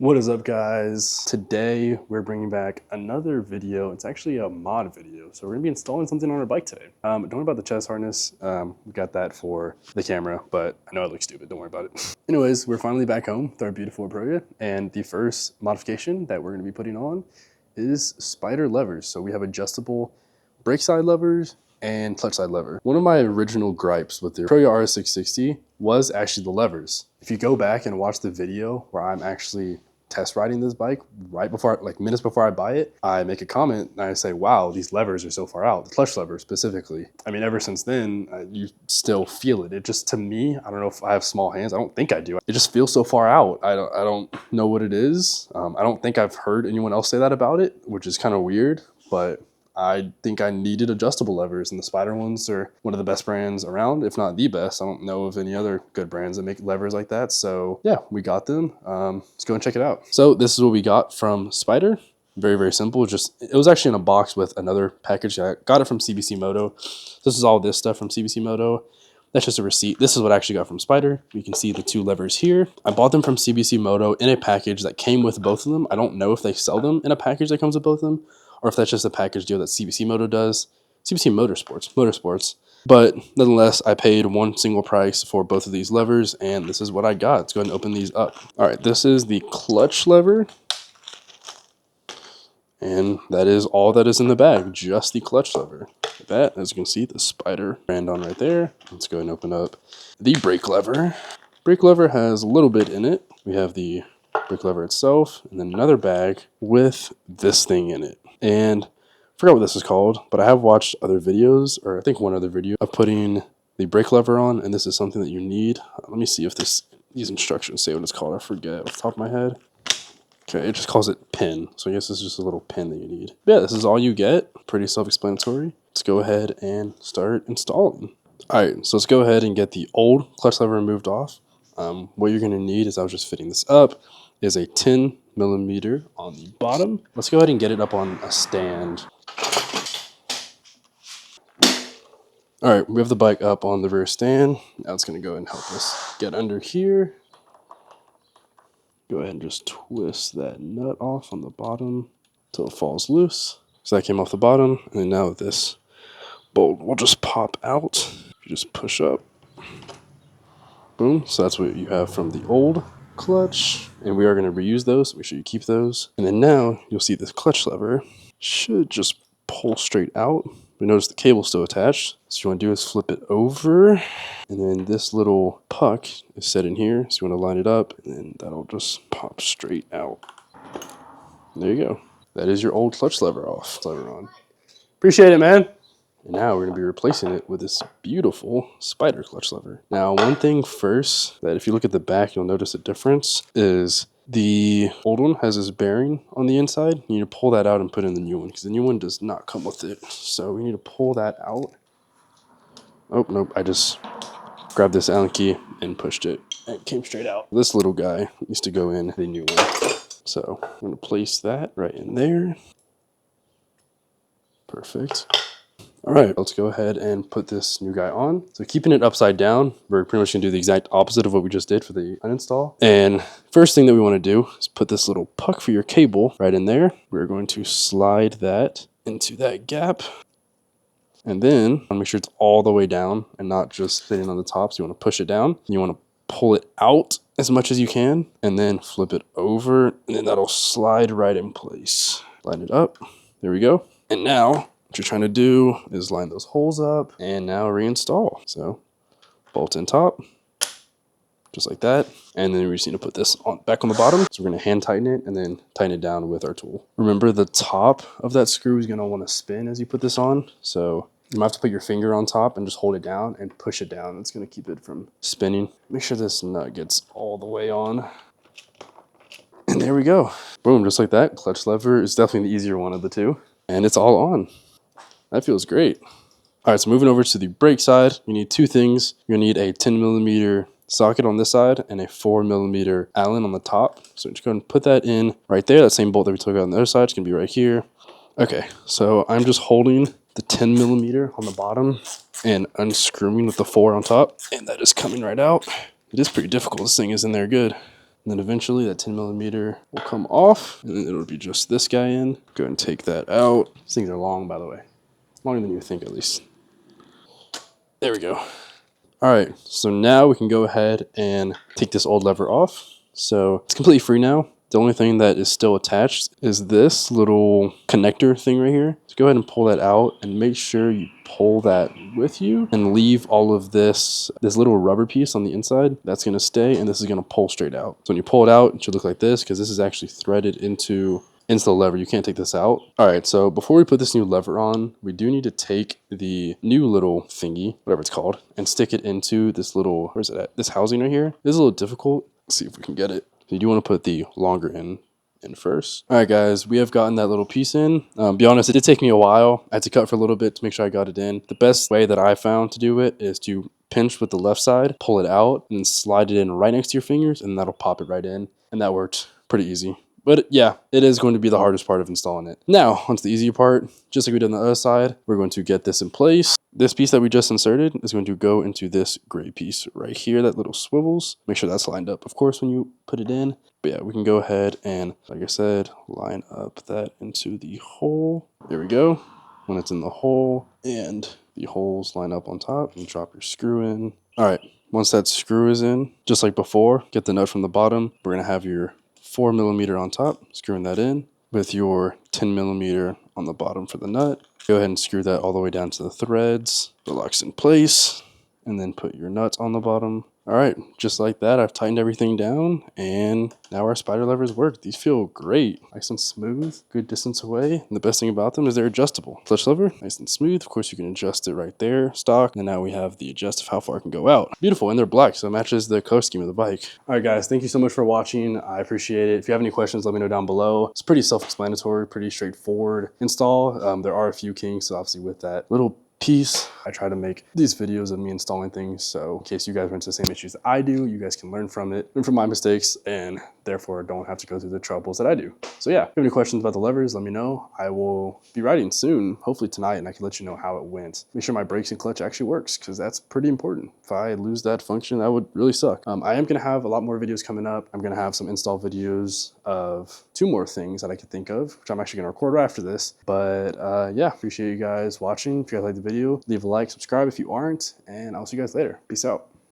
What is up, guys? Today we're bringing back another video. It's actually a mod video, so we're gonna be installing something on our bike today. Don't worry about the chest harness. We got that for the camera, but I know it looks stupid, don't worry about it. Anyways, we're finally back home with our beautiful Aprilia, and the first modification that we're gonna be putting on is spider levers. So we have adjustable brake side levers and clutch side lever. One of my original gripes with the Aprilia RS 660 was actually the levers. If you go back and watch the video where I'm actually test riding this bike right before, like minutes before I buy it, I make a comment and I say, wow, these levers are so far out, the clutch lever specifically. I mean, ever since then, you still feel it. It just, to me, I don't know if I have small hands. I don't think I do. It just feels so far out. I don't know what it is. I don't think I've heard anyone else say that about it, which is kind of weird, but I think I needed adjustable levers, and the Spider ones are one of the best brands around, if not the best. I don't know of any other good brands that make levers like that. So yeah, we got them. Let's go and check it out. So this is what we got from Spider. Very, very simple. It was actually in a box with another package. I got it from CBC Moto. This is all this stuff from CBC Moto. That's just a receipt. This is what I actually got from Spider. You can see the two levers here. I bought them from CBC Moto in a package that came with both of them. I don't know if they sell them in a package that comes with both of them, or if that's just a package deal that CBC Moto does. CBC Motorsports. But nonetheless, I paid one single price for both of these levers, and this is what I got. Let's go ahead and open these up. All right, this is the clutch lever. And that is all that is in the bag, just the clutch lever. That, as you can see, the Spider brand on right there. Let's go ahead and open up the brake lever. Brake lever has a little bit in it. We have the brake lever itself, and then another bag with this thing in it. And I forgot what this is called, but I have watched other videos, or I think one other video, of putting the brake lever on, and this is something that you need. Let me see if these instructions say what it's called. I forget off the top of my head. Okay, it just calls it pin, so I guess this is just a little pin that you need. Yeah, this is all you get. Pretty self-explanatory. Let's go ahead and start installing. All right, so let's go ahead and get the old clutch lever removed off. What you're going to need, is I was just fitting this up, is a 10 millimeter on the bottom. Let's go ahead and get it up on a stand. All right, we have the bike up on the rear stand. Now it's going to go and help us get under here. Go ahead and just twist that nut off on the bottom until it falls loose. So that came off the bottom, and now this bolt will just pop out. You just push up. Boom. So that's what you have from the old clutch, and we are going to reuse those, so make sure you keep those. And then now you'll see this clutch lever should just pull straight out. But notice the cable's still attached. So what you want to do is flip it over, and then this little puck is set in here. So you want to line it up, and then that'll just pop straight out. There you go. That is your old clutch lever on. Appreciate it, man. And now we're going to be replacing it with this beautiful Spider clutch lever. Now, one thing first, that if you look at the back, you'll notice a difference, is the old one has this bearing on the inside. You need to pull that out and put in the new one, because the new one does not come with it. So we need to pull that out. Oh, nope, I just grabbed this Allen key and pushed it, and it came straight out. This little guy needs to go in the new one. So I'm going to place that right in there. Perfect. All right, let's go ahead and put this new guy on. So keeping it upside down, we're pretty much gonna do the exact opposite of what we just did for the uninstall. And first thing that we wanna do is put this little puck for your cable right in there. We're going to slide that into that gap. And then make sure it's all the way down and not just sitting on the top. So you wanna push it down. You wanna pull it out as much as you can, and then flip it over, and then that'll slide right in place. Line it up, there we go. And now, what you're trying to do is line those holes up, and now reinstall. So bolt in top, just like that. And then we just need to put this back on the bottom. So we're gonna hand tighten it and then tighten it down with our tool. Remember, the top of that screw is gonna wanna spin as you put this on. So you might have to put your finger on top and just hold it down and push it down. It's gonna keep it from spinning. Make sure this nut gets all the way on. And there we go. Boom, just like that. Clutch lever is definitely the easier one of the two. And it's all on. That feels great. All right, so moving over to the brake side, you need two things. You're gonna need a 10 millimeter socket on this side and a 4 millimeter Allen on the top. So just go ahead and put that in right there. That same bolt that we took out on the other side is gonna be right here. Okay, so I'm just holding the 10 millimeter on the bottom and unscrewing with the 4 on top, and that is coming right out. It is pretty difficult. This thing is in there good. And then eventually that 10mm will come off, and then it'll be just this guy in. Go ahead and take that out. These things are long, by the way. Longer than you think, at least. There we go. All right, so now we can go ahead and take this old lever off. So it's completely free now. The only thing that is still attached is this little connector thing right here. So go ahead and pull that out and make sure you pull that with you and leave all of this little rubber piece on the inside. That's gonna stay, and this is gonna pull straight out. So when you pull it out, it should look like this, because this is actually threaded into the lever. You can't take this out. All right, so before we put this new lever on, we do need to take the new little thingy, whatever it's called, and stick it into this little, where's it at? This housing right here. This is a little difficult. Let's see if we can get it. So you do want to put the longer end in first. All right, guys, we have gotten that little piece in. Be honest, it did take me a while. I had to cut for a little bit to make sure I got it in. The best way that I found to do it is to pinch with the left side, pull it out, and then slide it in right next to your fingers, and that'll pop it right in. And that worked pretty easy. But yeah, it is going to be the hardest part of installing it. Now, onto the easier part. Just like we did on the other side, we're going to get this in place. This piece that we just inserted is going to go into this gray piece right here, that little swivels. Make sure that's lined up, of course, when you put it in. But yeah, we can go ahead and, like I said, line up that into the hole. There we go. When it's in the hole and the holes line up on top, and drop your screw in. All right, once that screw is in, just like before, get the nut from the bottom. We're gonna have your 4mm on top, screwing that in with your 10mm on the bottom for the nut. Go ahead and screw that all the way down to the threads. It locks in place, and then put your nuts on the bottom. All right, just like that, I've tightened everything down, and now our spider levers work. These feel great, nice and smooth, good distance away. And the best thing about them is they're adjustable. Clutch lever, nice and smooth. Of course, you can adjust it right there, stock. And now we have the adjust of how far it can go out. Beautiful, and they're black, so it matches the color scheme of the bike. All right, guys, thank you so much for watching. I appreciate it. If you have any questions, let me know down below. It's pretty self-explanatory, pretty straightforward install. There are a few kinks, so obviously with that little piece, I try to make these videos of me installing things, so in case you guys run into the same issues that I do, you guys can learn from it and from my mistakes, and therefore don't have to go through the troubles that I do. So yeah, if you have any questions about the levers, let me know. I will be riding soon, hopefully tonight, and I can let you know how it went. Make sure my brakes and clutch actually works, because that's pretty important. If I lose that function, that would really suck. I am gonna have a lot more videos coming up. I'm gonna have some install videos of 2 more things that I could think of, which I'm actually gonna record right after this. But yeah, appreciate you guys watching. If you guys liked the video, leave a like, subscribe if you aren't, and I'll see you guys later. Peace out.